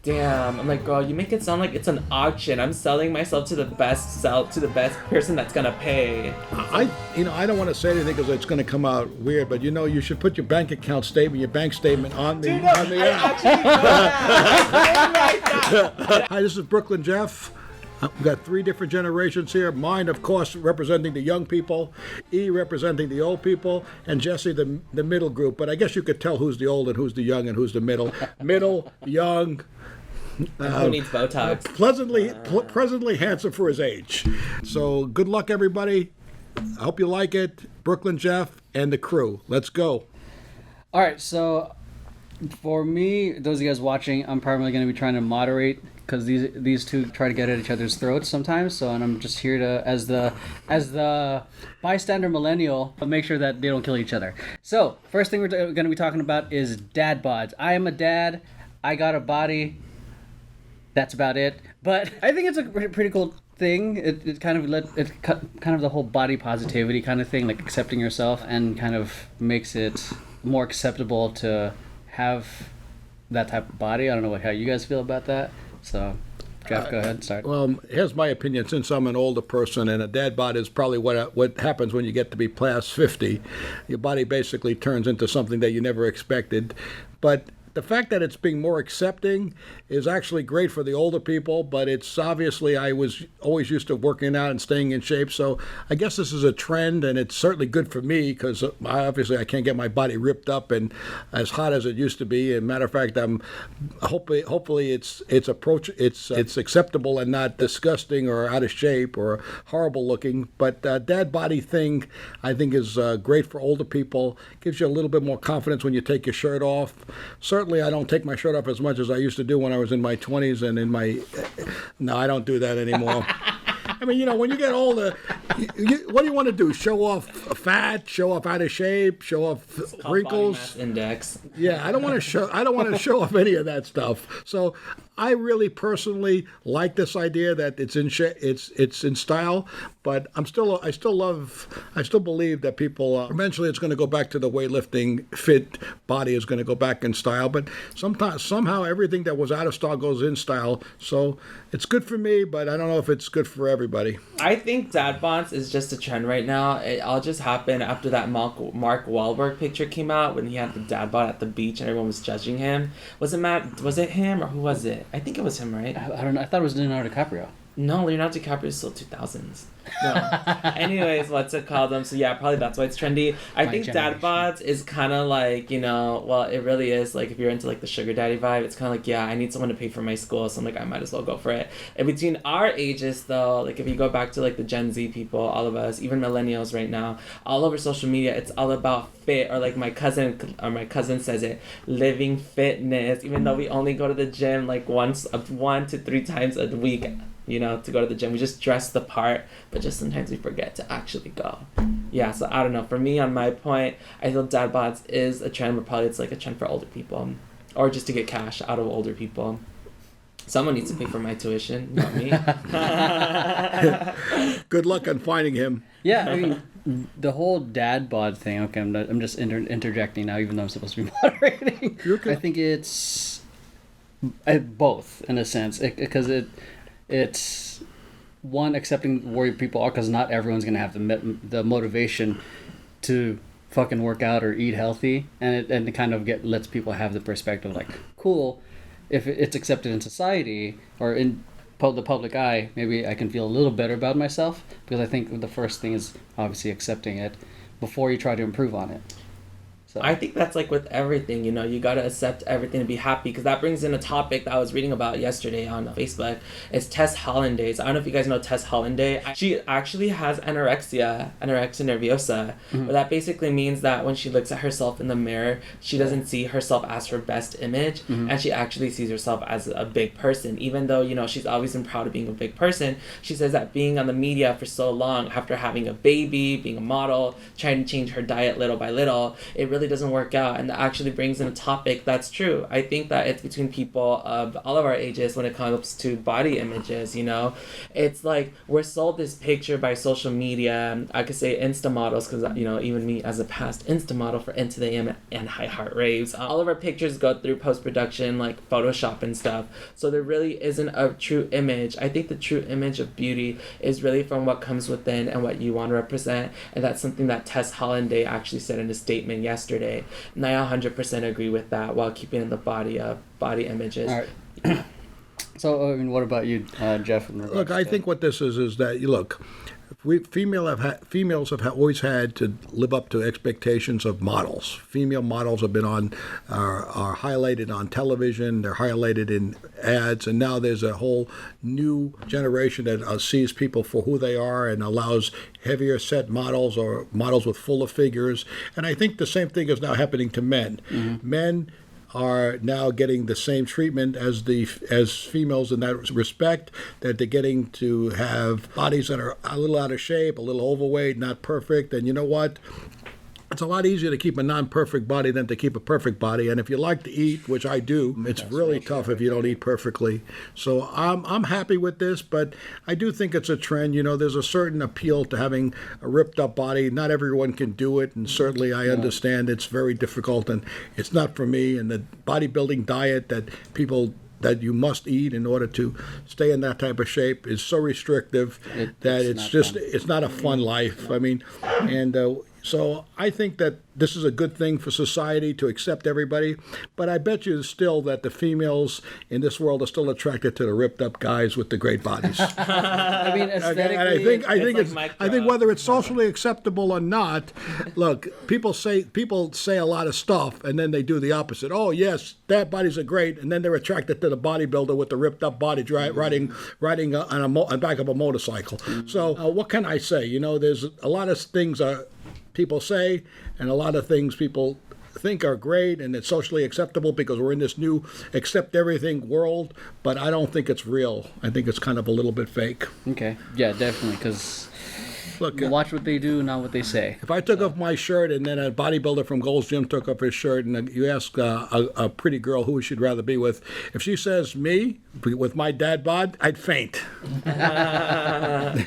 damn. I'm like, girl, you make it sound like it's an auction. I'm selling myself to the best person that's gonna pay. I don't want to say anything because it's going to come out weird, but you should put your bank account statement, your bank statement on the app. Hi, this is Brooklyn Jeff. We've got 3 different generations here. Mine, of course, representing the young people, E representing the old people, and Jesse, the middle group. But I guess you could tell who's the old and who's the young and who's the middle. Middle, young. Who needs Botox? Presently handsome for his age. So good luck, everybody. I hope you like it. Brooklyn Jeff and the crew. Let's go. All right, so for me, those of you guys watching, I'm probably going to be trying to moderate because these two try to get at each other's throats sometimes. So, and I'm just here to, as the bystander millennial, make sure that they don't kill each other. So, first thing we're going to be talking about is dad bods. I am a dad. I got a body. That's about it. But I think it's a pretty cool thing. It kind of the whole body positivity kind of thing, like accepting yourself, and kind of makes it more acceptable to have that type of body. I don't know how you guys feel about that. So, Jeff, go ahead, start. Well, here's my opinion. Since I'm an older person, and a dad bod is probably what happens when you get to be past 50. Your body basically turns into something that you never expected. But the fact that it's being more accepting is actually great for the older people, but it's obviously, I was always used to working out and staying in shape, so I guess this is a trend, and it's certainly good for me because obviously I can't get my body ripped up and as hot as it used to be. And matter of fact, I'm hopefully it's acceptable and not disgusting or out of shape or horrible looking. But dad body thing, I think, is great for older people. Gives you a little bit more confidence when you take your shirt off. Certainly, I don't take my shirt off as much as I used to do when I was in my 20s and in my... No, I don't do that anymore. I mean, when you get older, what do you want to do? Show off fat, show off out of shape, show off wrinkles. Body mass index. Yeah, I don't want to show off any of that stuff. So I really personally like this idea that it's in style, but I still believe that people eventually it's going to go back to the weightlifting fit body is going to go back in style. But somehow everything that was out of style goes in style. So it's good for me, but I don't know if it's good for everybody. I think dad bods is just a trend right now. It all just happened after that Mark Wahlberg picture came out when he had the dad bod at the beach and everyone was judging him. Was it him or who was it? I think it was him, right? I don't know. I thought it was Leonardo DiCaprio. No, Leonardo DiCaprio is still 2000s. No. Anyways, what's it called? So yeah, probably that's why it's trendy. I think dad bods is kind of like, well, it really is like if you're into like the sugar daddy vibe, it's kind of like, yeah, I need someone to pay for my school, so I'm like, I might as well go for it. And between our ages though, like if you go back to like the Gen Z people, all of us, even millennials right now, all over social media, it's all about fit, or like my cousin says it, living fitness, even though we only go to the gym like 1 to 3 times a week. To go to the gym. We just dress the part, but just sometimes we forget to actually go. Yeah, so I don't know. For me, on my point, I feel dad bods is a trend, but probably it's like a trend for older people. Or just to get cash out of older people. Someone needs to pay for my tuition, not me. Good luck on finding him. Yeah, I mean, the whole dad bod thing, okay, I'm just interjecting now, even though I'm supposed to be moderating. Okay. I think it's both, in a sense, because it's one, accepting where people are, because not everyone's going to have the motivation to fucking work out or eat healthy, and it kind of lets people have the perspective like, cool, if it's accepted in society or in the public eye, maybe I can feel a little better about myself, because I think the first thing is obviously accepting it before you try to improve on it. So I think that's like with everything, you got to accept everything and be happy, because that brings in a topic that I was reading about yesterday on Facebook. It's Tess Hollandaise. I don't know if you guys know Tess Hollandaise. She actually has anorexia nerviosa, but that basically means that when she looks at herself in the mirror, she doesn't see herself as her best image, and she actually sees herself as a big person, even though, she's always been proud of being a big person. She says that being on the media for so long, after having a baby, being a model, trying to change her diet little by little, it really really doesn't work out, and that actually brings in a topic that's true. I think that it's between people of all of our ages when it comes to body images, you know? It's like we're sold this picture by social media. I could say Insta models, because, you know, even me as a past Insta model for Into the AM and High Heart Raves, all of our pictures go through post-production, like Photoshop and stuff. So there really isn't a true image. I think the true image of beauty is really from what comes within and what you want to represent, and that's something that Tess Hollanday actually said in a statement yesterday, and I 100% agree with that, while keeping in the body images. All right. So, I mean, what about you, Jeff? Look, I think what this is that, look, females have always had to live up to expectations of models. Female models have been are highlighted on television. They're highlighted in ads, and now there's a whole new generation that sees people for who they are and allows heavier set models or models with fuller figures. And I think the same thing is now happening to men. Mm-hmm. Men are now getting the same treatment as females in that respect, that they're getting to have bodies that are a little out of shape, a little overweight, not perfect. And you know what? It's a lot easier to keep a non-perfect body than to keep a perfect body. And if you like to eat, which I do, it's really tough if you don't eat perfectly. So I'm happy with this, but I do think it's a trend. You know, there's a certain appeal to having a ripped up body. Not everyone can do it, and certainly I understand it's very difficult, and it's not for me. And the bodybuilding diet that you must eat in order to stay in that type of shape is so restrictive that it's not a fun life. I mean, and so I think that this is a good thing for society to accept everybody, but I bet you still that the females in this world are still attracted to the ripped up guys with the great bodies. I mean, aesthetically, and I think whether it's socially acceptable or not, look, people say a lot of stuff and then they do the opposite. Oh yes, that bodies are great, and then they're attracted to the bodybuilder with the ripped up body riding on the back of a motorcycle. So what can I say? You know, there's a lot of things people say, and a lot of things people think are great, and it's socially acceptable because we're in this new accept everything world, but I don't think it's real. I think it's kind of a little bit fake. Okay. Yeah, definitely, because look, watch what they do, not what they say. If I took off my shirt and then a bodybuilder from Gold's Gym took off his shirt, and you ask a pretty girl who she'd rather be with, if she says me with my dad bod, I'd faint. That'd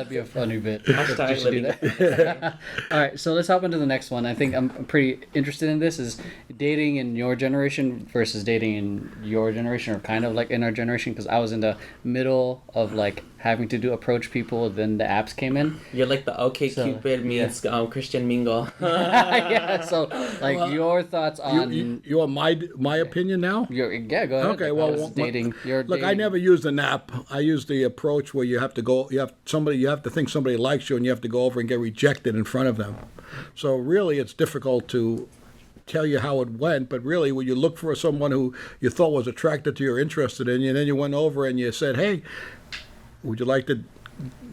be a funny bit. Do that. All right, so let's hop into the next one. I think I'm pretty interested in this, is dating in your generation versus dating in your generation, or kind of like in our generation, because I was in the middle of like having to approach people, then the apps came in. You're like the OkCupid meets Christian Mingle. Yeah, so like your thoughts on... You want my opinion now? Yeah, go ahead. Okay, well... dating. Look, I never used an app. I used the approach where you have to think somebody likes you, and you have to go over and get rejected in front of them. So really, it's difficult to tell you how it went, but really when you look for someone who you thought was attracted to you or interested in you, and then you went over and you said, hey, would you like to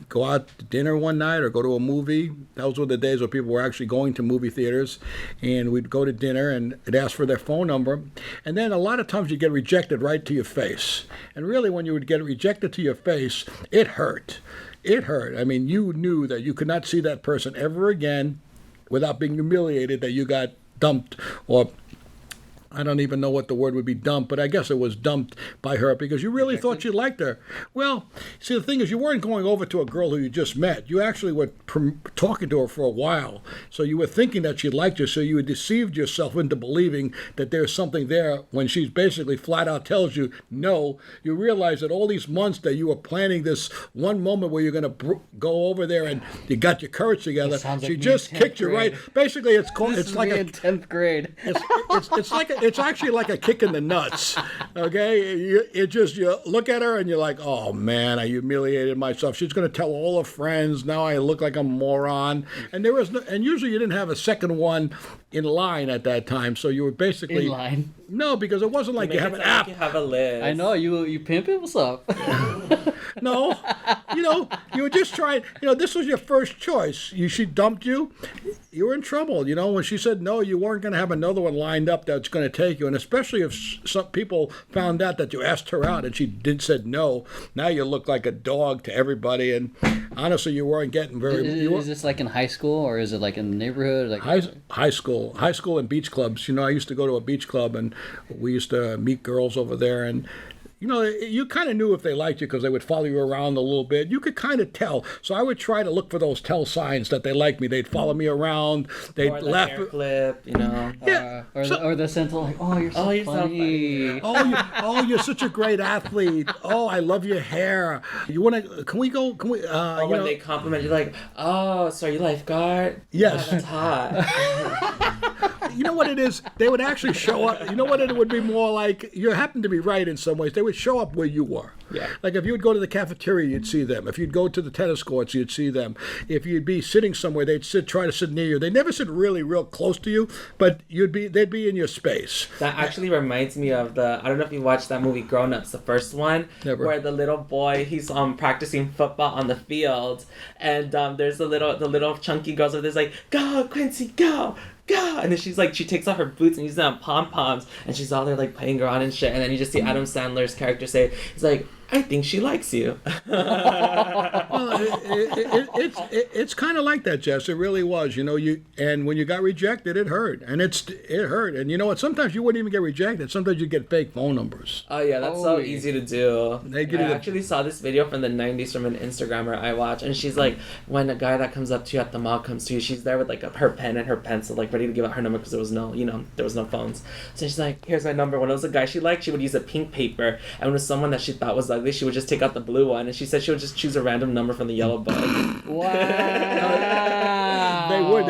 go out to dinner one night or go to a movie? Those were the days where people were actually going to movie theaters, and we'd go to dinner and it'd ask for their phone number. And then a lot of times you get rejected right to your face. And really when you would get rejected to your face, it hurt. It hurt. I mean, you knew that you could not see that person ever again without being humiliated that you got dumped, or I don't even know what the word would be, dumped, but I guess it was dumped by her because you really thought you liked her. Well, see, the thing is, you weren't going over to a girl who you just met. You actually were talking to her for a while. So you were thinking that she liked you, so you had deceived yourself into believing that there's something there when she basically flat out tells you no. You realize that all these months that you were planning this one moment where you're going to go over there and you got your courage together, she just kicked you right. Basically, it's like in 10th grade. It's actually like a kick in the nuts, okay? You look at her and you're like, oh man, I humiliated myself. She's going to tell all her friends. Now I look like a moron. And usually you didn't have a second one in line at that time, so you were basically in line. No, because it wasn't like Make you it have an sound like app. you have a list. I know you pimp it. What's up? No, you were just trying. This was your first choice. She dumped you. You were in trouble. When she said no, you weren't going to have another one lined up that's going to take you. And especially if some people found out that you asked her out and she said no, now you look like a dog to everybody. And honestly, you weren't getting very. Is this like in high school or is it like in the neighborhood? Like high school and beach clubs. I used to go to a beach club and we used to meet girls over there and. You kind of knew if they liked you because they would follow you around a little bit. You could kind of tell. So I would try to look for those tell signs that they liked me. They'd follow me around. They'd or the laugh. Hair clip, Yeah. Or the sentinel, like, oh, you're so funny. You're such a great athlete. Oh, I love your hair. You want to? Can we go? Can we? Or when they compliment you, like, oh, so are you lifeguard? Yes. Yeah, that's hot. You know what it is? They would actually show up. You know what it would be more like? You happen to be right in some ways. They would show up where you were. Yeah. Like if you would go to the cafeteria, you'd see them. If you'd go to the tennis courts, you'd see them. If you'd be sitting somewhere, they'd try to sit near you. They never sit really real close to you, but they'd be in your space. That actually reminds me of I don't know if you watched that movie Grown Ups, the first one, Never. where the little boy, he's practicing football on the field, and there's the little chunky girls with this like, go Quincy, go. And then she takes off her boots and uses them on pom-poms, and she's all there like playing around and shit, and then you just see Adam Sandler's character say, he's like, I think she likes you. Well, it's kind of like that, Jess. It really was. And when you got rejected, it hurt, and it hurt. And you know what? Sometimes you wouldn't even get rejected. Sometimes you get fake phone numbers. Oh yeah, that's so easy to do. They give I you actually saw this video from the 90s from an Instagrammer I watch, and she's like, when a guy that comes up to you at the mall comes to you, she's there with like her pen and her pencil, like ready to give out her number because there was no phones. So she's like, here's my number. When it was a guy she liked, she would use a pink paper, and when it was someone that she thought was ugly, she would just take out the blue one, and she said she would just choose a random number from the yellow book. Wow. They would.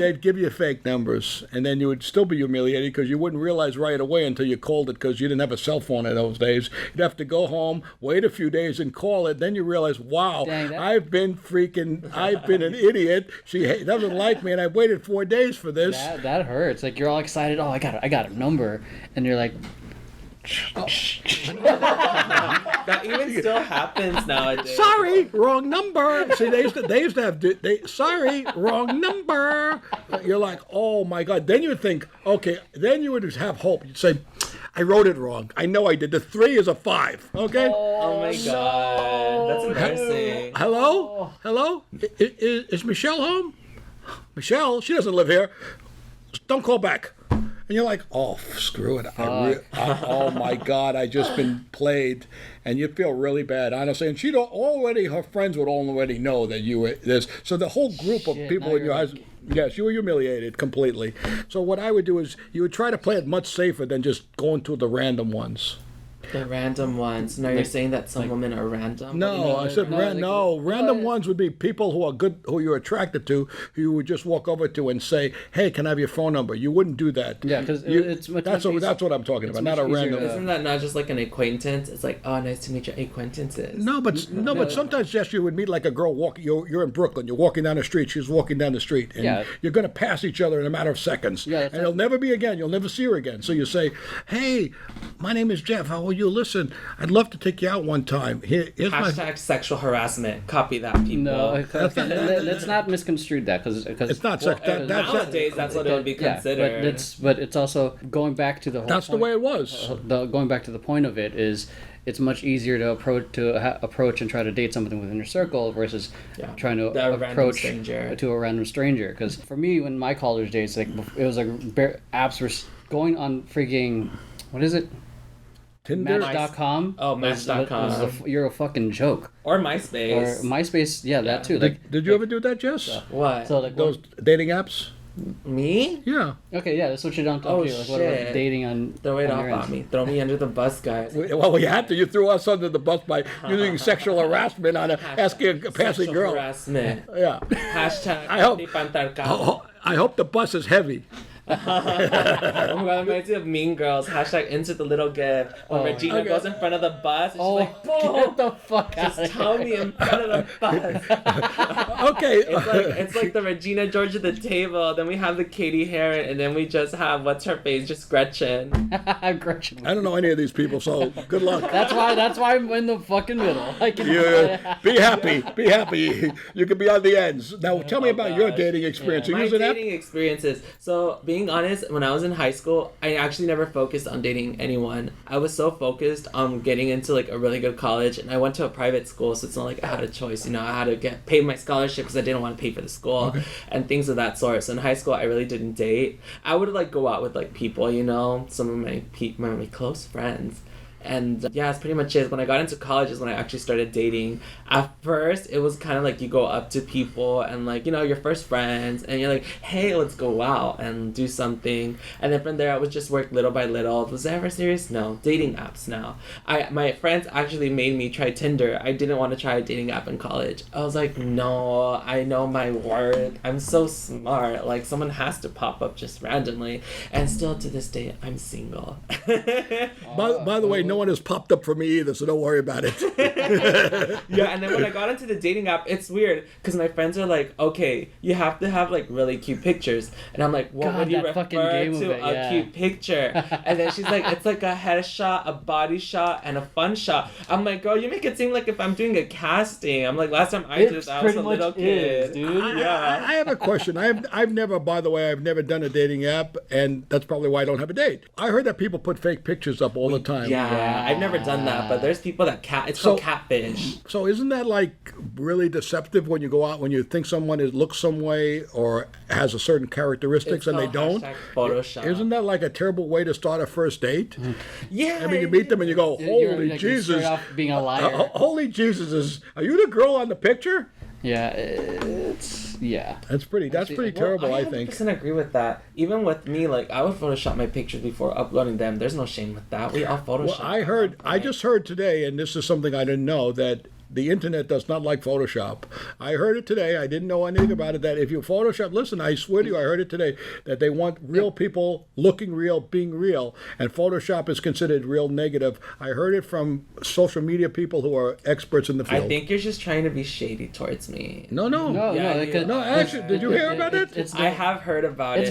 They'd give you fake numbers, and then you would still be humiliated because you wouldn't realize right away until you called it because you didn't have a cell phone in those days. You'd have to go home, wait a few days, and call it. Then you realize, wow, I've been an idiot. She doesn't like me, and I waited 4 days for this. That hurts. Like you're all excited. Oh, I got a number, and you're like. That even still happens nowadays. Sorry, wrong number. See, they used to have. Sorry, wrong number. You're like, oh my God. Then you would think, okay. Then you would have hope. You'd say, I wrote it wrong. I know I did. The 3 is a 5. Okay. Oh my God, that's embarrassing. Hello. Is Michelle home? Michelle, she doesn't live here. Don't call back. And you're like, oh, screw it. Oh, my God, I just been played. And you feel really bad, honestly. And her friends would already know that you were this. So the whole group of people in your house, yes, you were humiliated completely. So what I would do is you would try to play it much safer than just going to the random ones. The random ones. No, you're saying that some women are random? No, I said random ones would be people who are good, who you're attracted to, who you would just walk over to and say, hey, can I have your phone number? You wouldn't do that. Yeah, because it's much that's what I'm talking about, not a random. Isn't that not just like an acquaintance? It's like, oh, nice to meet your acquaintances. No, but sometimes, Jess, you would meet like a girl walking. You're in Brooklyn. You're walking down the street. She's walking down the street, and you're going to pass each other in a matter of seconds. Yeah, and it'll never be again. You'll never see her again. So you say, hey, my name is Jeff. How are you? Listen, I'd love to take you out one time. Here's Hashtag sexual harassment. Copy that, people. No, let's not misconstrue that because it's not nowadays that's what it would be considered. Yeah, but it's also going back to the whole. That's point, the way it was. Going back to the point of it is. It's much easier to approach and try to date something within your circle versus trying to approach to a random stranger. Because for me, when my college days, like it was like apps were going on freaking what is it? Tinder? Match.com. Oh, Match.com. You're a fucking joke. Or MySpace. Yeah, that too. Did you ever do that, Jess? What? So like those dating apps? Me? Yeah. Okay, yeah, that's what you don't. Oh, like, shit. What about dating on? Throw it off on me. Throw me under the bus, guys. Well, you had to. You threw us under the bus by using sexual harassment on asking a passing girl. Harassment. Yeah. Hashtag. I hope the bus is heavy. Oh my god, it reminds me of Mean Girls. Hashtag insert the little gif. When Regina goes in front of the bus, and she's like, boom! Get the fuck out Just tell me in front of the bus. Okay. It's like the Regina George at the table, then we have the Katie Heron, and then we just have, what's her face, just Gretchen. Gretchen. I don't know any of these people, so good luck. That's why I'm in the fucking middle. Be happy. You can be on the ends. Now, tell me about your dating experience. My dating experiences. So, being honest, when I was in high school, I actually never focused on dating anyone. I was so focused on getting into like a really good college, and I went to a private school, so it's not like I had a choice. You know, I had to pay my scholarship because I didn't want to pay for the school and things of that sort. So in high school, I really didn't date. I would like go out with like people, you know, some of my close friends. And yeah, that's pretty much it. When I got into college is when I actually started dating. At first, it was kind of like you go up to people and like, you know, your first friends and you're like, hey, let's go out and do something. And then from there, I would just work little by little. Was I ever serious? No. Dating apps now. My friends actually made me try Tinder. I didn't want to try a dating app in college. I was like, no, I know my worth. I'm so smart. Like, someone has to pop up just randomly. And still to this day, I'm single. By the way, no one has popped up for me either, so don't worry about it. Yeah, and then when I got into the dating app, it's weird because my friends are like, okay, you have to have like really cute pictures, and I'm like, what would you refer to a cute picture? And then she's like, it's like a headshot, a body shot, and a fun shot. I'm like, girl, you make it seem like if I'm doing a casting. I'm like, last time I did this, I was a little kid, dude. I have a question. I've never, by the way, I've never done a dating app, and that's probably why I don't have a date. I heard that people put fake pictures up all the time. Yeah, I've never done that, but there's people that it's called catfish. So isn't that like really deceptive when you go out, when you think someone looks some way or has a certain characteristics and they don't? Photoshop. Isn't that like a terrible way to start a first date? Yeah. I mean, you meet them and you go, holy Jesus. You start off being a liar. Holy Jesus, are you the girl on the picture? Yeah, That's pretty terrible, I think. I agree with that. Even with me, like, I would Photoshop my pictures before uploading them. There's no shame with that. We all Photoshop. Well, I just heard today, and this is something I didn't know, that the internet does not like Photoshop. I heard it today. I didn't know anything about it. That if you Photoshop, listen, I swear to you, I heard it today, that they want real people looking real, being real, and Photoshop is considered real negative. I heard it from social media people who are experts in the field. I think you're just trying to be shady towards me. No. Actually, did you hear about it? I have heard about it.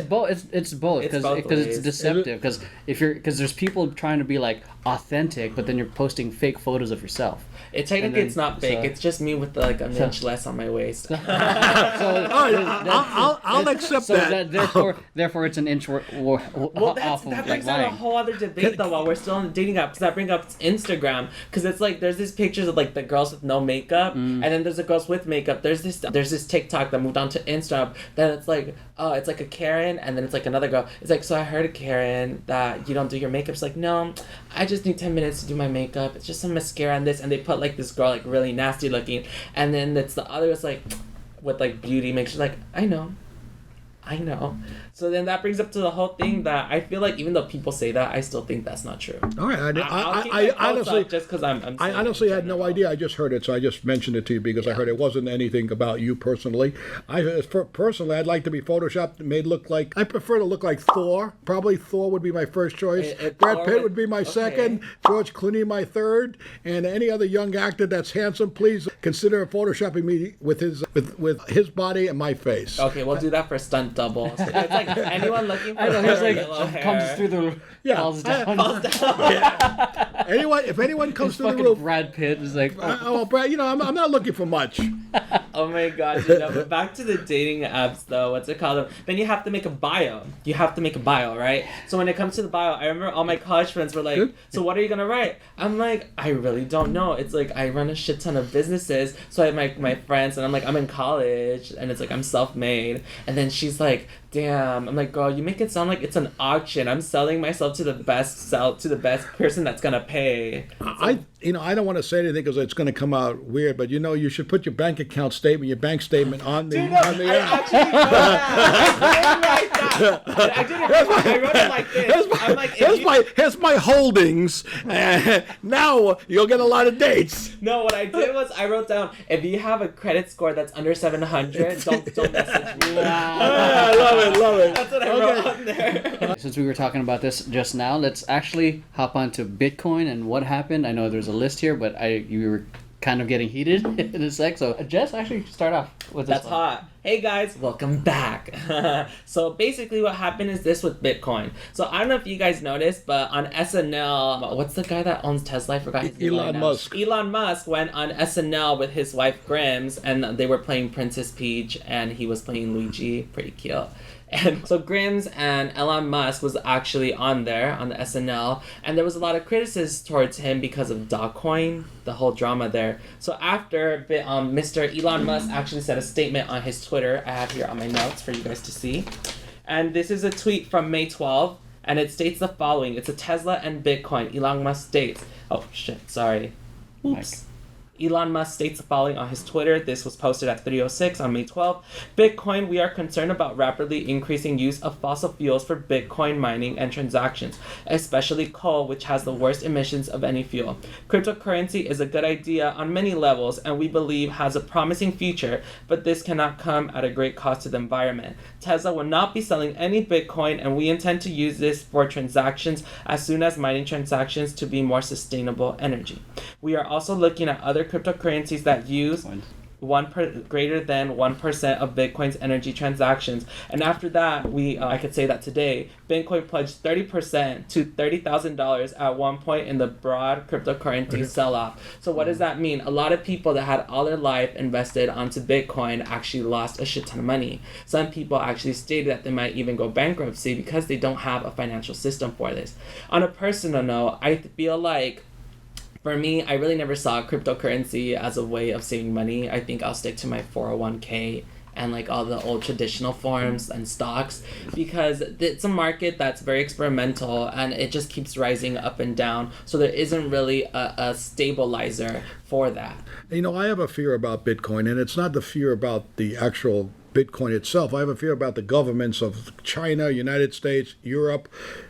It's both because it's deceptive. Because there's people trying to be like authentic, but then you're posting fake photos of yourself. Technically, it's not fake. It's just me with like an inch less on my waist. I'll accept that. Therefore, it's an inch off of that brings lying. out a whole other debate though. While we're still on the dating app, because that brings up Instagram. Because it's like there's these pictures of like the girls with no makeup, and then there's the girls with makeup. There's this TikTok that moved on to Instagram. Then it's like it's like a Karen, and then it's like another girl. It's like, so I heard, Karen, that you don't do your makeup. It's like, no, I just need 10 minutes to do my makeup. It's just some mascara and this, and they put like this girl like really nasty looking, and then it's the other, it's like with like beauty makes you like, I know. So then that brings up to the whole thing that I feel like even though people say that, I still think that's not true. All right, I honestly just because I honestly had no idea. I just heard it, so I just mentioned it to you because I heard it wasn't anything about you personally. Personally, I'd like to be photoshopped, made look like. I prefer to look like Thor. Probably Thor would be my first choice. Brad Pitt would be my second. George Clooney my third, and any other young actor that's handsome, please consider photoshopping me with his body and my face. Okay, we'll do that for stunt double. So it's like anyone looking for yellow hair comes through the falls down. Yeah. If anyone comes through the roof, Brad Pitt is like, Brad, I'm not looking for much. Oh my god, but back to the dating apps though, what's it called? Then you have to make a bio. Right? So when it comes to the bio, I remember all my college friends were like, so what are you gonna write? I'm like, I really don't know. It's like I run a shit ton of businesses, so I have my friends, and I'm like, I'm in college, and it's like I'm self-made, and then she's like, damn. I'm like, girl, you make it sound like it's an auction. I'm selling myself to the best person that's gonna pay. I don't want to say anything because it's going to come out weird, but you should put your bank statement on the app. I did write that. I didn't. I wrote it like this. I'm like, here's my holdings. Now you'll get a lot of dates. No, what I did was I wrote down, if you have a credit score that's under 700, don't message me. I love it. That's what I wrote on there. Since we were talking about this just now, let's actually hop onto Bitcoin and what happened. I know there's a list here, but you were kind of getting heated in a sec. So Jess, actually start off with this. That's one. Hot. Hey guys, welcome back. So basically what happened is this with Bitcoin. So I don't know if you guys noticed, but on SNL, what's the guy that owns Tesla? I forgot his name. Elon Musk. Elon Musk went on SNL with his wife Grims, and they were playing Princess Peach, and he was playing Luigi. Pretty cute. And so Grims and Elon Musk was actually on there on the SNL, and there was a lot of criticism towards him because of Dogecoin, the whole drama there. So after Mr. Elon Musk actually said a statement on his Twitter, I have here on my notes for you guys to see, and this is a tweet from May 12th, and it states the following. It's a Tesla and Bitcoin. Elon Musk states, oh shit, sorry. Oops. Elon Musk states the following on his Twitter. This was posted at 3:06 on May 12th. Bitcoin, we are concerned about rapidly increasing use of fossil fuels for Bitcoin mining and transactions, especially coal, which has the worst emissions of any fuel. Cryptocurrency is a good idea on many levels and we believe has a promising future, but this cannot come at a great cost to the environment. Tesla will not be selling any Bitcoin and we intend to use this for transactions as soon as mining transactions to be more sustainable energy. We are also looking at other cryptocurrencies that use greater than 1% of Bitcoin's energy transactions. And after that, I could say that today, Bitcoin pledged 30% to $30,000 at one point in the broad cryptocurrency sell-off. So what does that mean? A lot of people that had all their life invested onto Bitcoin actually lost a shit ton of money. Some people actually stated that they might even go bankruptcy because they don't have a financial system for this. On a personal note, I feel like for me, I really never saw cryptocurrency as a way of saving money. I think I'll stick to my 401k and like all the old traditional forms and stocks because it's a market that's very experimental and it just keeps rising up and down. So there isn't really a stabilizer for that. You know, I have a fear about Bitcoin, and it's not the fear about the actual Bitcoin itself. I have a fear about the governments of China, United States, Europe.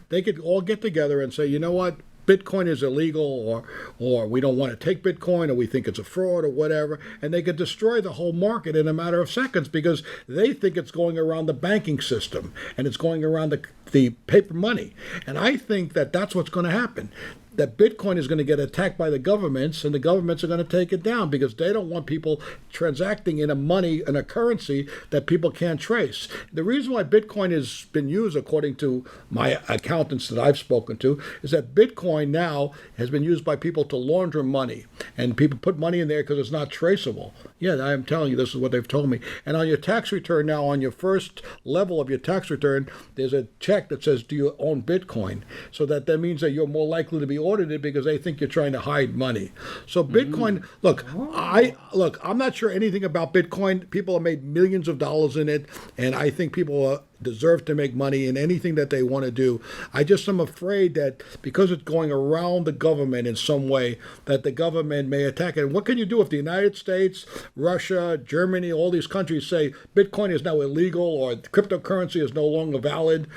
They could all get together and say, you know what? Bitcoin is illegal, or we don't want to take Bitcoin, or we think it's a fraud, or whatever, and they could destroy the whole market in a matter of seconds because they think it's going around the banking system and it's going around the paper money. And I think that that's what's going to happen. That Bitcoin is going to get attacked by the governments, and the governments are going to take it down because they don't want people transacting in a currency that people can't trace. The reason why Bitcoin has been used, according to my accountants that I've spoken to, is that Bitcoin now has been used by people to launder money, and people put money in there because it's not traceable. Yeah, I am telling you, this is what they've told me. And on your tax return now, on your first level of your tax return, there's a check that says, do you own Bitcoin? So that means that you're more likely to be audited because they think you're trying to hide money. So Bitcoin, look, I'm not sure anything about Bitcoin. People have made millions of dollars in it, and I think people deserve to make money in anything that they want to do. I just am afraid that because it's going around the government in some way, that the government may attack it. And what can you do if the United States, Russia, Germany, all these countries say Bitcoin is now illegal or cryptocurrency is no longer valid?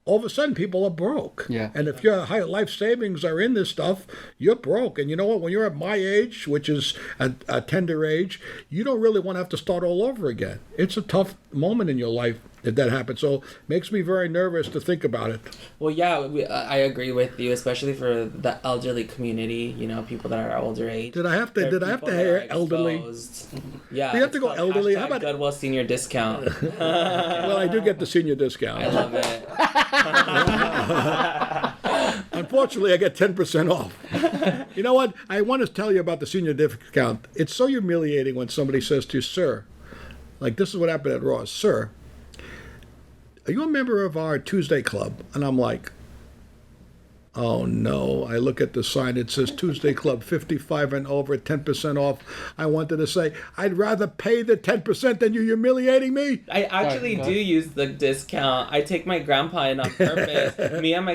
All of a sudden, people are broke. Yeah. And if your high life savings are in this stuff, you're broke. And you know what? When you're at my age, which is a tender age, you don't really want to have to start all over again. It's a tough moment in your life if that happens. So it makes me very nervous to think about it. Well, yeah, I agree with you, especially for the elderly community. You know, people that are older age. Did I have to hear elderly? Yeah. Do you have to go elderly? How about Goodwill senior discount? Well, I do get the senior discount. I love it. Unfortunately, I get 10% off. You know what? I want to tell you about the senior discount. It's so humiliating when somebody says to you, sir, like this is what happened at Ross, sir, are you a member of our Tuesday club? And I'm like, Oh no, I look at the sign, it says Tuesday Club 55 and over, 10% off. I wanted to say, I'd rather pay the 10% than you humiliating me. I actually do use the discount. I take my grandpa in on purpose. me and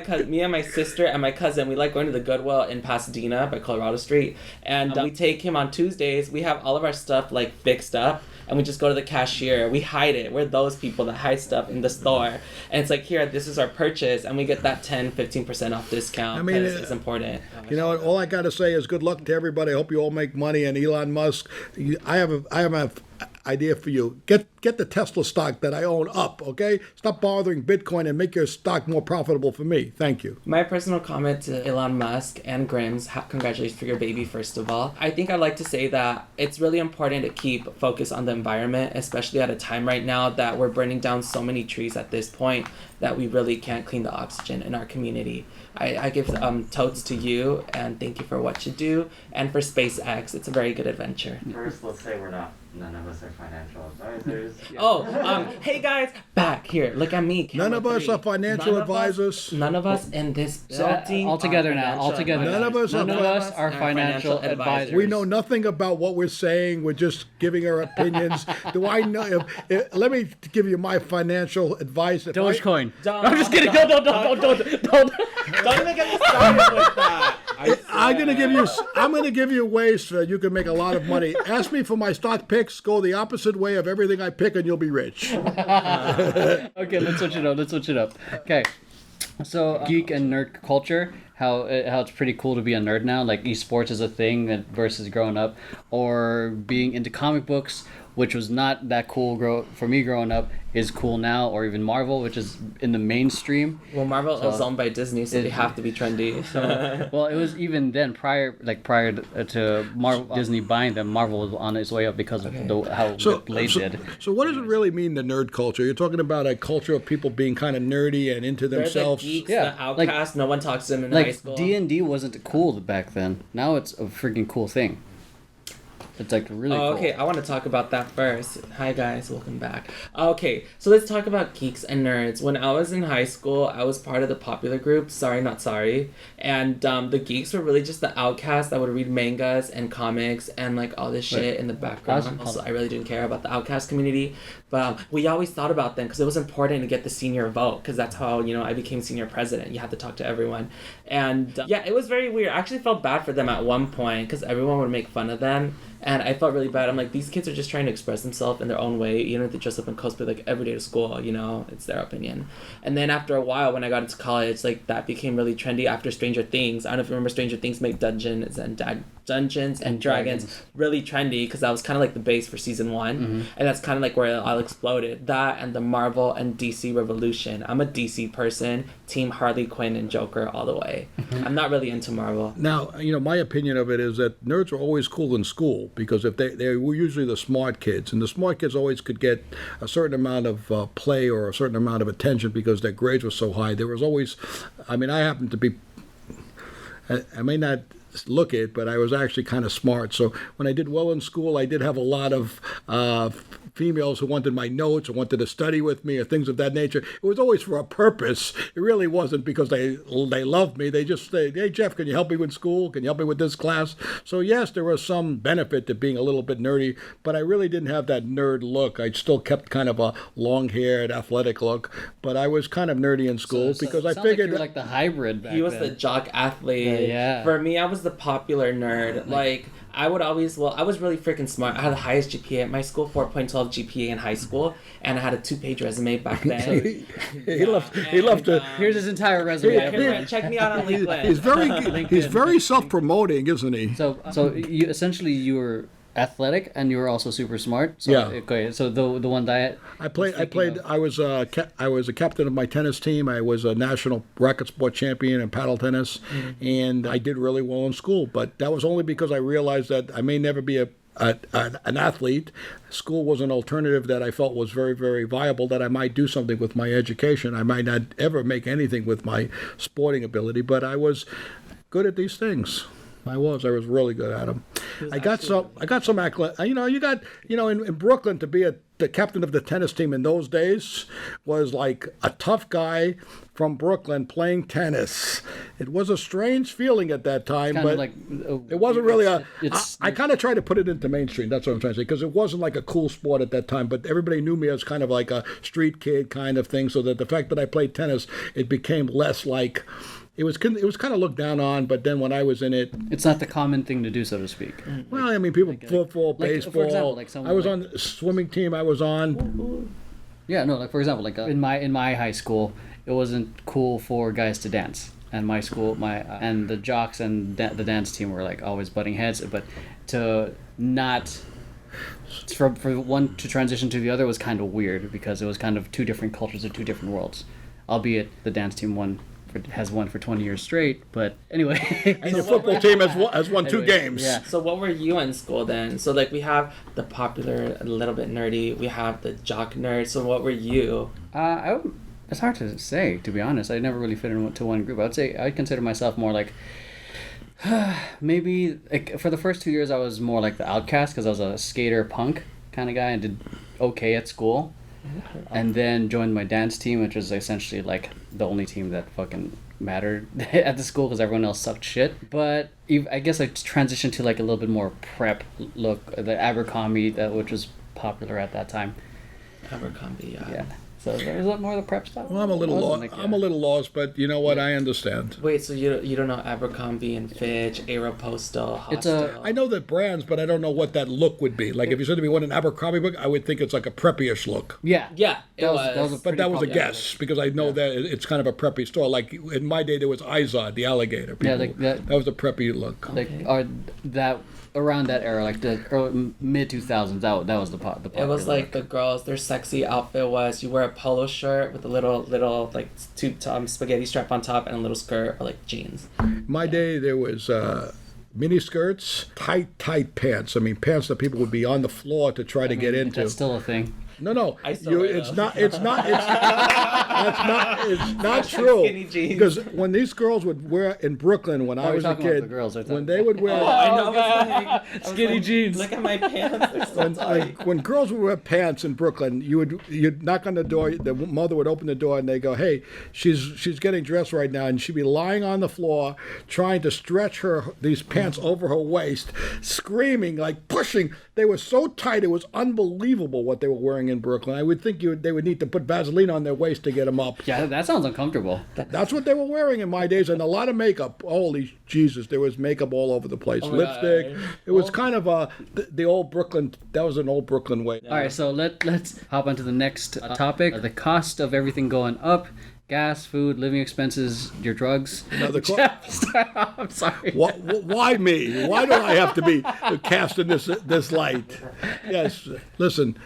my sister and my cousin, we like going to the Goodwill in Pasadena by Colorado Street. And we take him on Tuesdays. We have all of our stuff like fixed up. And we just go to the cashier. We hide it. We're those people that hide stuff in the store. And it's like, here, this is our purchase. And we get that 10-15% off discount. I mean, it's important. You know, all I got to say is good luck to everybody. I hope you all make money. And Elon Musk, I have an idea for you. Get the Tesla stock that I own up, okay? Stop bothering Bitcoin and make your stock more profitable for me. Thank you. My personal comment to Elon Musk and Grimm's, congratulations for your baby, first of all. I think I'd like to say that it's really important to keep focus on the environment, especially at a time right now that we're burning down so many trees at this point that we really can't clean the oxygen in our community. I give totes to you and thank you for what you do. And for SpaceX, it's a very good adventure. First, let's say none of us are financial advisors. Hey guys, back here, look at me. None of us are financial advisors. None of us in this building. All together now. None of us are financial advisors. We know nothing about what we're saying. We're just giving our opinions. Do I know? Let me give you my financial advice. Dogecoin. I'm just kidding. Don't. Don't even get me started with that. I'm gonna give you ways so you can make a lot of money. Ask me for my stock picks. Go the opposite way of everything I pick, and you'll be rich. Okay, let's switch it up. Okay, so geek and nerd culture. How it's pretty cool to be a nerd now. Like esports is a thing versus growing up, or being into comic books, which was not that cool for me growing up, is cool now, or even Marvel, which is in the mainstream. Well, Marvel is owned by Disney, so they have to be trendy. Well, it was even then, prior to Marvel, Disney buying them, Marvel was on its way up because of how Blade did. So what does it really mean, the nerd culture? You're talking about a culture of people being kind of nerdy and into themselves. They're the geeks, the outcasts, no one talks to them in high school. D&D wasn't cool back then. Now it's a freaking cool thing. It's like really cool. Okay, I want to talk about that first. Hi guys, welcome back. Okay, so let's talk about geeks and nerds. When I was in high school, I was part of the popular group, Sorry Not Sorry. And the geeks were really just the outcasts that would read mangas and comics and like all this shit in the background. Also, I really didn't care about the outcast community. But we always thought about them because it was important to get the senior vote, because that's how, I became senior president. You had to talk to everyone. And it was very weird. I actually felt bad for them at one point because everyone would make fun of them. And I felt really bad. I'm like, these kids are just trying to express themselves in their own way. You don't have to dress up in cosplay like every day to school, it's their opinion. And then after a while, when I got into college, like that became really trendy after Stranger Things. I don't know if you remember Stranger Things made Dungeons and Dragons really trendy, because that was kind of like the base for season 1. Mm-hmm. And that's kind of like where it all exploded. That and the Marvel and DC revolution. I'm a DC person, team Harley Quinn and Joker all the way. Mm-hmm. I'm not really into Marvel. Now, my opinion of it is that nerds are always cool in school, because if they were usually the smart kids, and the smart kids always could get a certain amount of play or a certain amount of attention because their grades were so high. There was always, I happened to be, I may not look it, but I was actually kind of smart. So when I did well in school, I did have a lot of females who wanted my notes or wanted to study with me or things of that nature. It was always for a purpose. It really wasn't because they loved me. They just said, hey, Jeff, can you help me with school? Can you help me with this class? So yes, there was some benefit to being a little bit nerdy, but I really didn't have that nerd look. I still kept kind of a long-haired, athletic look, but I was kind of nerdy in school because I figured... Like you were like the hybrid back then. He was the jock athlete. Yeah. For me, I was the popular nerd. I would always, I was really freaking smart. I had the highest GPA at my school, 4.12 GPA in high school, and I had a 2-page resume back then. He loved to. Here's his entire resume. Check me out on LinkedIn. He's very self-promoting, isn't he? So you essentially you were athletic and you were also super smart. So, yeah. Okay. So the one that I was a captain of my tennis team. I was a national racket sport champion in paddle tennis, and I did really well in school. But that was only because I realized that I may never be an athlete. School was an alternative that I felt was very, very viable, that I might do something with my education. I might not ever make anything with my sporting ability, but I was good at these things. I was really good at them. I got some accolades. In Brooklyn to be the captain of the tennis team in those days was like a tough guy from Brooklyn playing tennis. It was a strange feeling at that time, but it wasn't really I kind of tried to put it into mainstream. That's what I'm trying to say, because it wasn't like a cool sport at that time, but everybody knew me as kind of like a street kid kind of thing, so that the fact that I played tennis, it became less like... It was kind of looked down on, but then when I was in it... It's not the common thing to do, so to speak. Well, I mean, people, football, baseball... For example, I was on the swimming team, I was on... Yeah, no, like, for example, like in my high school, it wasn't cool for guys to dance. And my school, and the jocks and the dance team were, like, always butting heads. But to not... For one to transition to the other was kind of weird, because it was kind of two different cultures or two different worlds. Albeit the dance team has won for 20 years straight, but anyway. And your football team has won 2 games. Yeah. So what were you in school then? So like we have the popular, a little bit nerdy, we have the jock nerd. So what were you? It's hard to say, to be honest. I never really fit into one group. I would say I'd consider myself more like maybe like, for the first 2 years I was more like the outcast, because I was a skater punk kind of guy and did okay at school. And then joined my dance team, which was essentially like the only team that fucking mattered at the school, because everyone else sucked shit. But I guess I transitioned to like a little bit more prep look, the Abercrombie, which was popular at that time. Abercrombie, yeah. Yeah. So there's a lot more of the prep stuff. Well, I'm a little lost. I'm a little lost, but you know what? I understand. Wait, so you don't know Abercrombie and Fitch, Aeropostale, Hostel? I know the brands, but I don't know what that look would be. Like if you said to me, "What an Abercrombie book?" I would think it's like a preppy-ish look. Yeah, it was. But that was a guess, because I know that it's kind of a preppy store. Like in my day, there was Izod, the alligator. People. Yeah, like that was a preppy look. Like that around that era, like the mid 2000s. That was the It was like the girls. Their sexy outfit was you wear a polo shirt with a little like spaghetti strap on top and a little skirt, or like jeans. My day there was mini skirts, tight pants. I mean, pants that people would be on the floor to try to get into. That's still a thing. No. It's not true. Because when these girls would wear in Brooklyn when I was a kid, when they would wear skinny jeans. Look at my pants. They're so tight. When girls would wear pants in Brooklyn, you'd knock on the door. The mother would open the door and they go, "Hey, she's getting dressed right now," and she'd be lying on the floor trying to stretch these pants over her waist, screaming, like pushing. They were so tight, it was unbelievable what they were wearing in Brooklyn. I would think they would need to put Vaseline on their waist to get them up. Yeah, that sounds uncomfortable. That's what they were wearing in my days, and a lot of makeup. Holy Jesus, there was makeup all over the place. Lipstick. It was kind of the old Brooklyn. That was an old Brooklyn way. All right, so let's hop on to the next topic. The cost of everything going up. Gas, food, living expenses, your drugs. I'm sorry. Why me? Why do I have to be cast in this light? Yes, listen,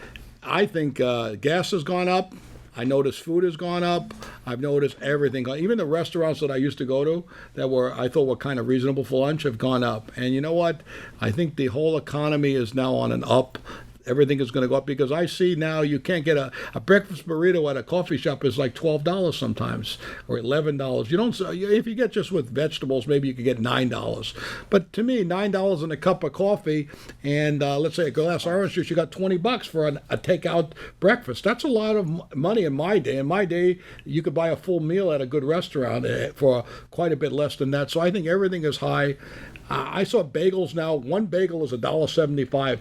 I think gas has gone up. I noticed food has gone up. I've noticed everything. Even the restaurants that I used to go to that I thought were kind of reasonable for lunch have gone up. And you know what? I think the whole economy is now on an up. Everything is going to go up, because I see now you can't get a breakfast burrito at a coffee shop is like $12 sometimes, or $11. You don't, if you get just with vegetables, maybe you could get $9. But to me, $9 in a cup of coffee and let's say a glass of orange juice, you got $20 for a takeout breakfast. That's a lot of money in my day. In my day, you could buy a full meal at a good restaurant for quite a bit less than that. So I think everything is high. I saw bagels now. One bagel is $1.75.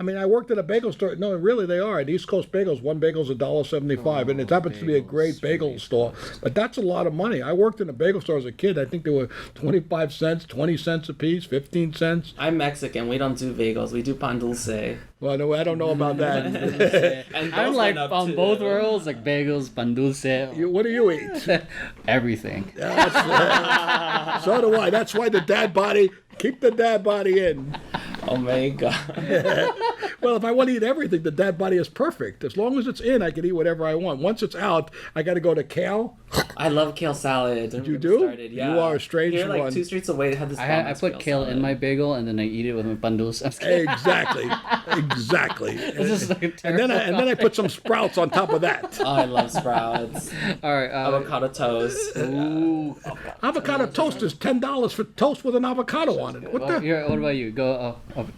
I mean, I worked at a bagel store. No, really, they are. At East Coast Bagels, one bagel is $1.75, and it happens to be a great bagel store. But that's a lot of money. I worked in a bagel store as a kid. I think they were 25 cents, 20 cents a piece, 15 cents. I'm Mexican. We don't do bagels. We do pan dulce. Well, no, I don't know about that. I'm like on both worlds, like bagels, pan dulce. What do you eat? Everything. So do I. That's why the dad body, keep the dad body in. Oh my God. Well, if I want to eat everything, the dad body is perfect. As long as it's in, I can eat whatever I want. Once it's out, I got to go to kale. I love kale salad. You do? Started, yeah. You are a strange Here, like one. 2 streets away, they had this. I put kale in my bagel and then I eat it with my bundles. I'm just kidding. Exactly. This is like a And then I put some sprouts on top of that. Oh, I love sprouts. All right. Avocado toast. Ooh. Avocado toast is $10 for toast with an avocado on it. What the? What about you? Go.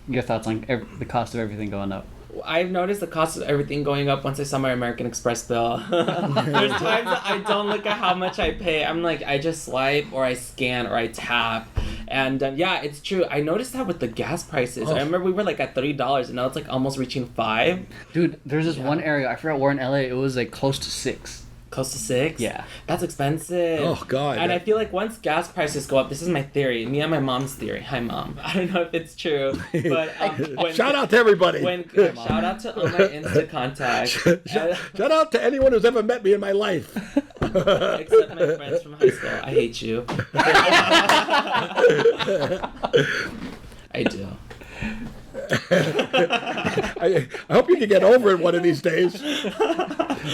Your thoughts on the cost of everything going up? I've noticed the cost of everything going up once I saw my American Express bill. There's times that I don't look at how much I pay. I'm like, I just swipe or I scan or I tap. And yeah, it's true. I noticed that with the gas prices. I remember we were like at $3 and now it's like almost reaching $5. Dude, there's this one area, I forgot where in LA, it was like close to $6. Close to $6? Yeah. That's expensive. Oh, God. And I feel like once gas prices go up, this is my theory, me and my mom's theory. Hi, Mom. I don't know if it's true, but Shout out to everybody. Shout out to all my Insta contacts. Shout out to anyone who's ever met me in my life. Except my friends from high school. I hate you. I do. I hope you can get over it one of these days.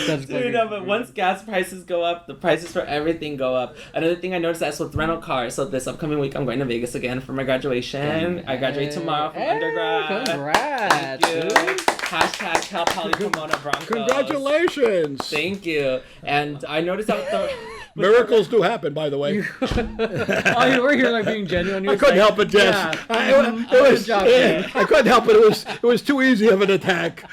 Dude, no, but once gas prices go up, the prices for everything go up. Another thing I noticed that's with rental cars. So this upcoming week, I'm going to Vegas again for my graduation. I graduate tomorrow from undergrad. Congrats, Thank you. dude. Hashtag Cal Poly Pomona Broncos. Congratulations. Thank you. And I noticed that Miracles do happen, by the way. Oh, you were here like being genuine. I couldn't help it, Jess. Yeah. I couldn't help it. It was too easy of an attack.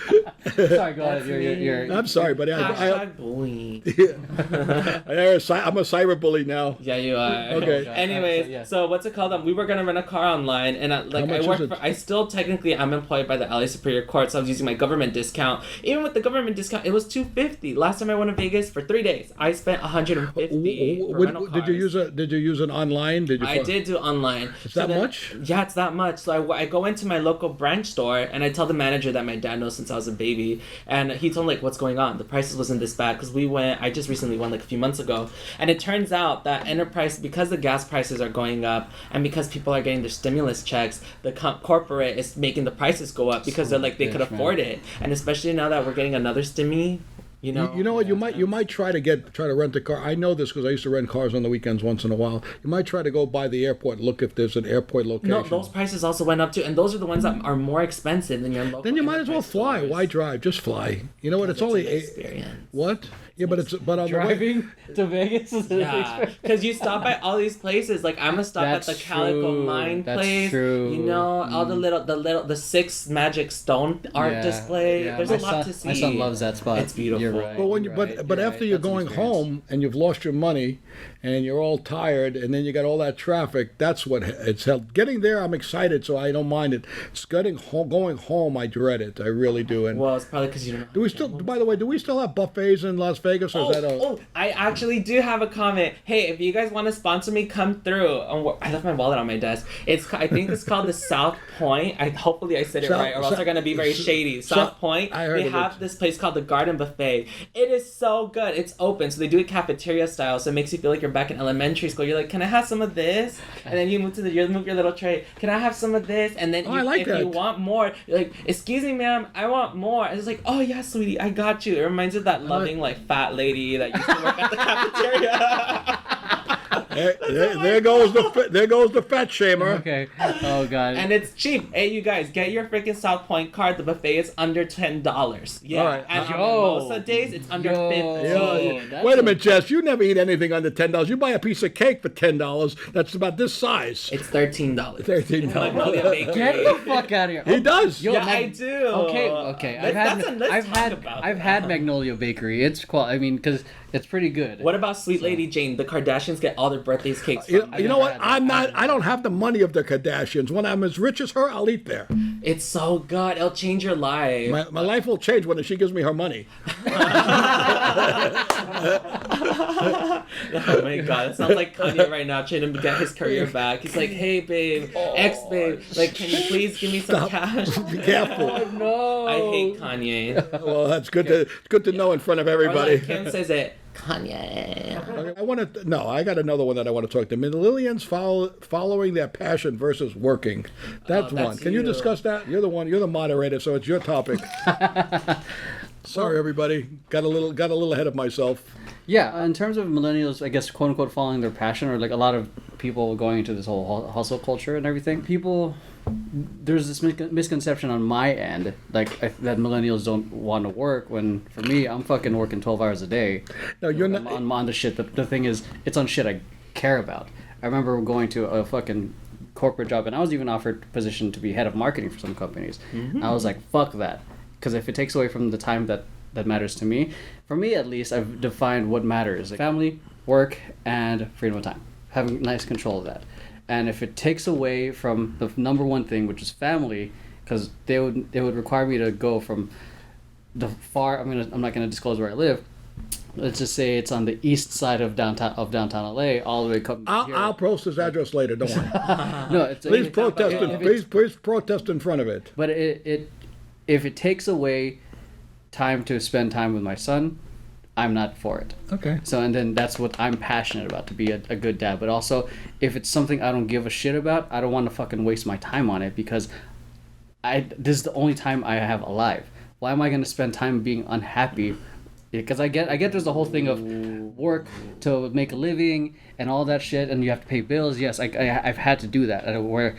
Sorry, go ahead. You're I'm sorry, but Hashtag bullying. I'm a cyberbully now. Yeah, you are. Okay. Anyways, so what's it called? We were gonna rent a car online, and I still technically am employed by the LA Superior Court, so I was using my government discount. Even with the government discount, it was $250. Last time I went to Vegas for 3 days, I spent $150 for rental cars. Did you use an online? I did do online. It's that much? Yeah, it's that much. So I go into my local branch store and I tell the manager that my dad knows since I was a baby, and he told me like what's going on. The prices wasn't this bad because I just recently went like a few months ago, and it turns out that Enterprise, because the gas prices are going up and because people are getting their stimulus checks, the corporate is making the prices go up because they're like they could afford it, and especially now that we're getting another stimmy. You know what? You might try to rent a car. I know this because I used to rent cars on the weekends once in a while. You might try to go by the airport, look if there's an airport location. No, those prices also went up too, and those are the ones that are more expensive than your local. Then you might as well fly. Stores. Why drive? Just fly. You know what? It's only experience. What? Yeah, but on driving to Vegas is yeah, because you stop at all these places. Like I'm gonna stop at the Calico Mine place. True. You know, all the 6 magic stone art display. Yeah. There's a lot to see. My son loves that spot. It's beautiful. You're right. But after you're going home and you've lost your money and you're all tired and then you got all that traffic, that's what it's held. Getting there, I'm excited, so I don't mind it. It's going home, I dread it. I really do. And well, it's probably because you don't know. Do we still? By the way, do we still have buffets in Las Vegas? Or is that I actually do have a comment. Hey, if you guys want to sponsor me, come through. I left my wallet on my desk. I think it's called the South Point. Hopefully I said it right, or else they're gonna be very shady. South Point. They have this place called the Garden Buffet. It is so good. It's open, so they do it cafeteria style, so it makes you feel like you're back in elementary school. You're like, can I have some of this? And then you move your little tray. Can I have some of this? And then you want more, you're like, excuse me, ma'am, I want more. And it's like, oh yeah, sweetie, I got you. It reminds you of that loving like fat lady that used to work at the cafeteria. There goes the fat shamer. Okay. Oh god. And it's cheap. Hey, you guys, get your freaking South Point card. The buffet is under $10. Yeah. All right. And on mimosa days, it's under $15. Wait a minute, Jess. You never eat anything under $10. You buy a piece of cake for $10. That's about this size. It's $13. $13. Get the fuck out of here. He does. Yeah, I do. Okay. I've had Magnolia Bakery. It's cool. I mean, because it's pretty good. What about Sweet Lady Jane? The Kardashians get all their birthdays cakes from. You know what? I don't have the money of the Kardashians. When I'm as rich as her, I'll eat there. It's so good. It'll change your life. My life will change when she gives me her money. Oh my god, it sounds like Kanye right now trying to get his career back. He's like, hey babe, ex-babe, like, can you please give me some cash? Be careful. Oh, no. I hate Kanye. Well, that's good to know in front of everybody. Or like Kim says it, Kanye. I got another one that I want to talk to. Millennials following their passion versus working. That's one. Can you discuss that? You're the moderator, so it's your topic. Sorry, everybody. Got a little ahead of myself. Yeah, in terms of millennials, I guess, quote unquote, following their passion, or like a lot of people going into this whole hustle culture and everything, there's this misconception on my end, like that millennials don't want to work. When for me, I'm fucking working 12 hours a day. No, you're not. I'm on the shit. The thing is, it's on shit I care about. I remember going to a fucking corporate job, and I was even offered a position to be head of marketing for some companies. Mm-hmm. I was like, fuck that, because if it takes away from the time that matters to me, for me at least, I've defined what matters: like family, work, and freedom of time. Having nice control of that. And if it takes away from the number one thing, which is family, because they would require me to go from the far. I'm not gonna disclose where I live. Let's just say it's on the east side of downtown LA, all the way come. I'll post his address later. Don't worry. No, please protest in front of it. But if it takes away time to spend time with my son, I'm not for it. Okay. So, and then that's what I'm passionate about, to be a good dad. But also, if it's something I don't give a shit about, I don't want to fucking waste my time on it, because this is the only time I have alive. Why am I going to spend time being unhappy? Because I get there's the whole thing of work to make a living and all that shit, and you have to pay bills. Yes, I've had to do that where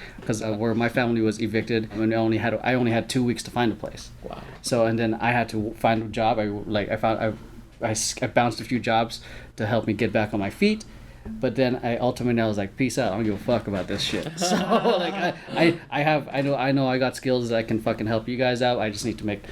my family was evicted, and I only had 2 weeks to find a place. Wow. So, and then I had to find a job. I bounced a few jobs to help me get back on my feet. But then I was like, peace out. I don't give a fuck about this shit. So like I know I got skills that I can fucking help you guys out. I just need to make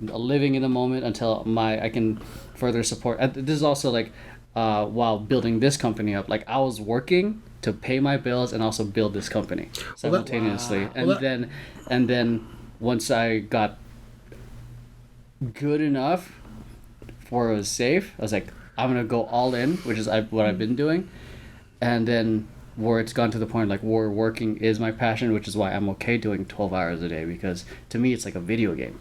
a living in the moment until I can further support. This is also like while building this company up, like I was working to pay my bills and also build this company simultaneously. And then once I got good enough where it was safe, I was like, I'm gonna go all in, which is what I've been doing. And then where it's gone to the point like where working is my passion, which is why I'm okay doing 12 hours a day, because to me it's like a video game.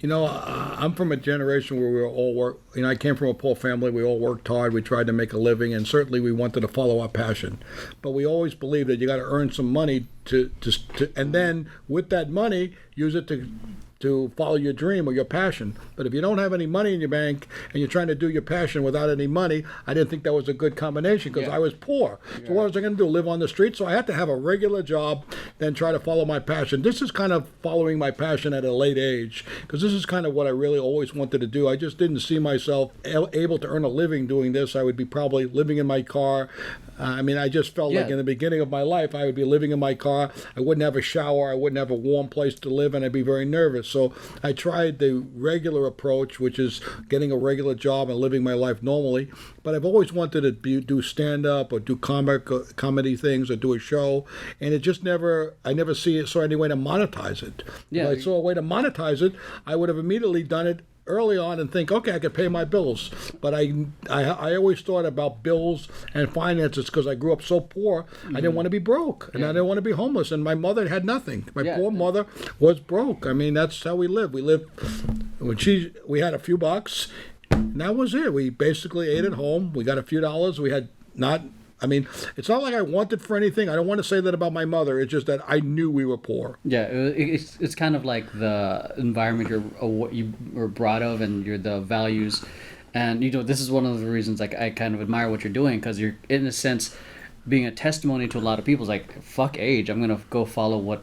You know, I'm from a generation where we were all work. You know, I came from a poor family. We all worked hard. We tried to make a living, and certainly we wanted to follow our passion. But we always believed that you got to earn some money to and then with that money, use it to follow your dream or your passion. But if you don't have any money in your bank and you're trying to do your passion without any money, I didn't think that was a good combination, because I was poor. So what was I going to do? Live on the street? So I had to have a regular job, then try to follow my passion. This is kind of following my passion at a late age, because this is kind of what I really always wanted to do. I just didn't see myself able to earn a living doing this. I would be probably living in my car. I just felt like in the beginning of my life, I would be living in my car. I wouldn't have a shower. I wouldn't have a warm place to live, and I'd be very nervous. So I tried the regular approach, which is getting a regular job and living my life normally. But I've always wanted to do stand-up or do comedy things or do a show, and it just I never saw any way to monetize it. Yeah. If I saw a way to monetize it, I would have immediately done it early on and think, okay, I could pay my bills. But I always thought about bills and finances, because I grew up so poor. I didn't want to be broke, and I didn't want to be homeless. And my mother had nothing. My poor mother was broke. That's how we lived. We had a few bucks, and that was it. We basically ate at home. We got a few dollars. We had not. It's not like I wanted for anything. I don't want to say that about my mother. It's just that I knew we were poor. Yeah, it's kind of like the environment what you were brought of, and the values, and this is one of the reasons like I kind of admire what you're doing, because you're in a sense being a testimony to a lot of people. It's like, fuck age, I'm gonna go follow what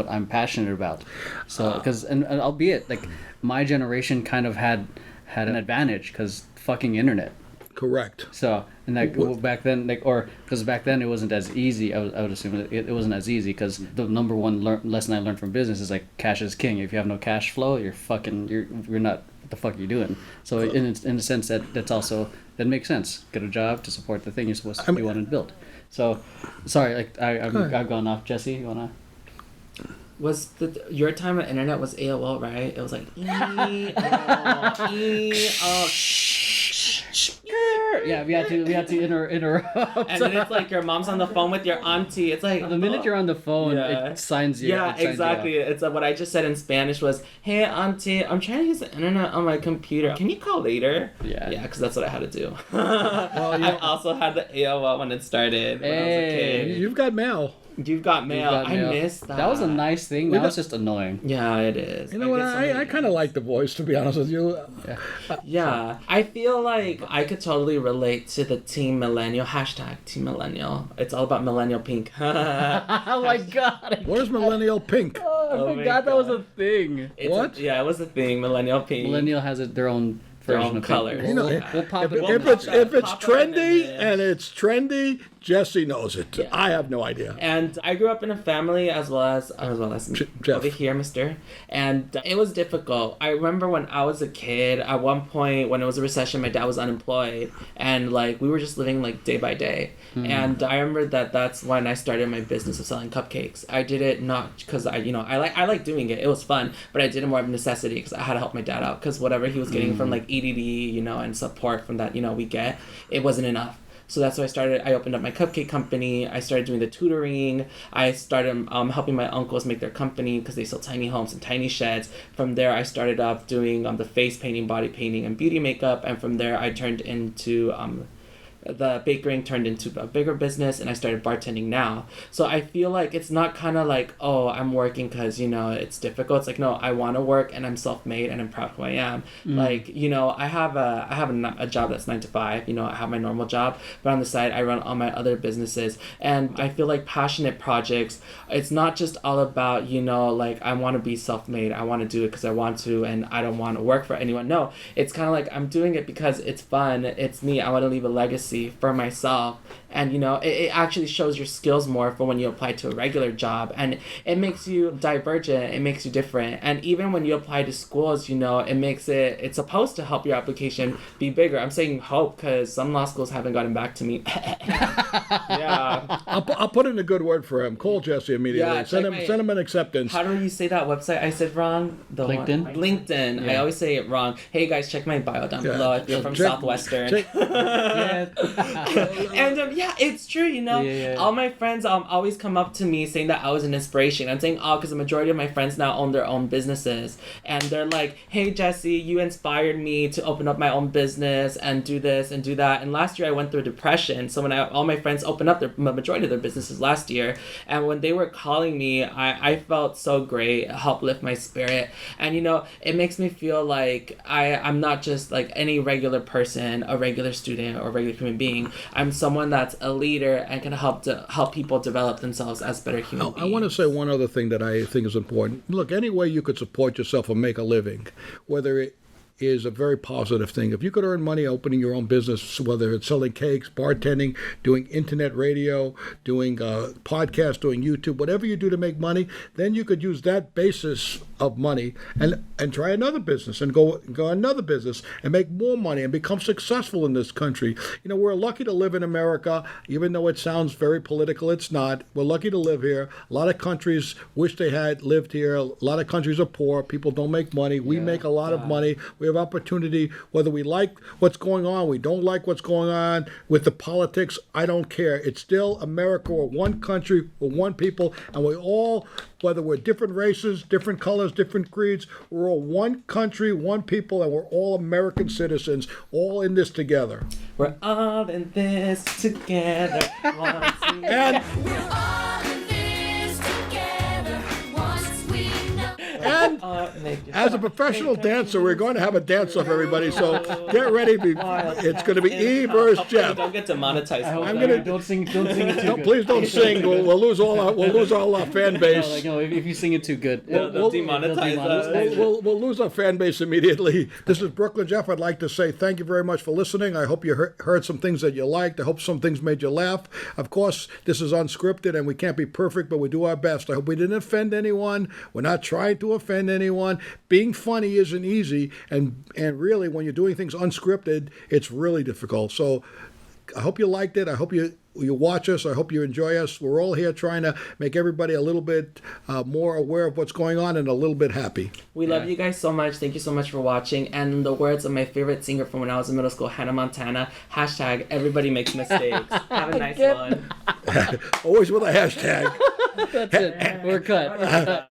I'm passionate about. So because and albeit like my generation kind of had an advantage because fucking internet. Correct. So, and back then, because back then it wasn't as easy. I would assume it wasn't as easy, because the number one lesson I learned from business is like cash is king. If you have no cash flow, you're not. What the fuck are you doing? So in a sense that makes sense. Get a job to support the thing you're supposed to do and build. So, sorry, like I've gone off. Jesse, you wanna? Was your time on internet was AOL, right? It was like yeah, we had to interrupt. And then it's like your mom's on the phone with your auntie. It's like the minute you're on the phone, it signs you. Yeah, exactly. It's like what I just said in Spanish was, "Hey, auntie, I'm trying to use the internet on my computer. Can you call later?" Yeah, because that's what I had to do. I also had the AOL when it started when I was a kid. You've got mail. You've got mail. Got Mail. I missed that. That was a nice thing. Now it's just annoying. Yeah, it is. You know what? get so many I kind of like the voice, to be honest with you. Yeah, I feel like I could totally relate to the Team Millennial hashtag Team Millennial. It's all about Millennial Pink. Oh my god! Where's Millennial Pink? Oh, I my forgot that was God. a thing. What? Yeah, it was a thing. Millennial Pink. Millennial has their own version own of colors. Pink. You know, We'll pop it. If it's Pop up an trendy image. and it's trendy, Jesse knows it. Yeah. I have no idea. And I grew up in a family as well as Jeff. over here, Mister. And it was difficult. I remember when I was a kid. At one point, when it was a recession, my dad was unemployed, and like we were just living like day by day. And I remember that's when I started my business of selling cupcakes. I did it not because I like doing it. It was fun, but I did it more of necessity because I had to help my dad out because whatever he was getting from like EDD, and support from that, we get, it wasn't enough. So that's why I opened up my cupcake company. I started doing the tutoring. I started helping my uncles make their company because they sell tiny homes and tiny sheds. From there, I started up doing the face painting, body painting, and beauty makeup. And from there, I turned into the bakering turned into a bigger business, and I started bartending now. So I feel like it's not kind of like, oh, I'm working because, it's difficult. It's like, no, I want to work, and I'm self-made, and I'm proud of who I am. Like, I have a job that's 9 to 5. I have my normal job, but on the side, I run all my other businesses. And I feel like passionate projects, it's not just all about, like, I want to be self-made. I want to do it because I want to, and I don't want to work for anyone. No, it's kind of like I'm doing it because it's fun. It's me. I want to leave a legacy for myself, and it actually shows your skills more for when you apply to a regular job, and it makes you divergent, it makes you different. And even when you apply to schools, it's supposed to help your application be bigger. I'm saying hope because some law schools haven't gotten back to me. Yeah, I'll put in a good word for him. Call Jesse immediately. Yeah, send him an acceptance. how do you say that website I said wrong? The LinkedIn? LinkedIn. I always say it wrong. Hey guys, check my bio down below if you're from Check- Southwestern. Yeah. And it's true, Yeah. all my friends always come up to me saying that I was an inspiration. I'm saying because the majority of my friends now own their own businesses, and they're like, hey Jesse, you inspired me to open up my own business and do this and do that. And last year I went through a depression, so when all my friends opened up the majority of their businesses last year, and when they were calling me, I felt so great. It helped lift my spirit, and it makes me feel like I'm not just like any regular person, a regular student, or a regular human being. I'm someone that's a leader and can help people develop themselves as better human beings. I want to say one other thing that I think is important. Look, any way you could support yourself and make a living, whether it is a very positive thing. If you could earn money opening your own business, whether it's selling cakes, bartending, doing internet radio, doing podcasts, doing YouTube, whatever you do to make money, then you could use that basis of money and try another business and go another business and make more money and become successful in this country. We're lucky to live in America, even though it sounds very political. It's not. We're lucky to live here. A lot of countries wish they had lived here. A lot of countries are poor. People don't make money. We make a lot of money. We have opportunity, whether we like what's going on, we don't like what's going on with the politics. I don't care. It's still America. We're one country, we're one people, and we all, whether we're different races, different colors, different creeds, we're all one country, one people, and we're all American citizens, all in this together. We're all in this together. Once we- And We're all in this together once we know. and as a professional dancer, we're going to have a dance-off, everybody. So get ready. It's going to be E versus Hopefully we Jeff. don't get demonetized. I'm gonna- don't sing it too good. Please don't sing. We'll lose all our fan base. If you sing it too good, They'll demonetize us. We'll lose our fan base immediately. This is Brooklyn Jeff. I'd like to say thank you very much for listening. I hope you heard some things that you liked. I hope some things made you laugh. Of course, this is unscripted and we can't be perfect, but we do our best. I hope we didn't offend anyone. We're not trying to offend anyone. Being funny isn't easy, and really, when you're doing things unscripted, it's really difficult. So I hope you liked it. I hope you watch us. I hope you enjoy us. We're all here trying to make everybody a little bit more aware of what's going on and a little bit happy. We love you guys so much. Thank you so much for watching. And in the words of my favorite singer from when I was in middle school, Hannah Montana, hashtag everybody makes mistakes. Have a nice one. Always with a hashtag. that's it. We're cut.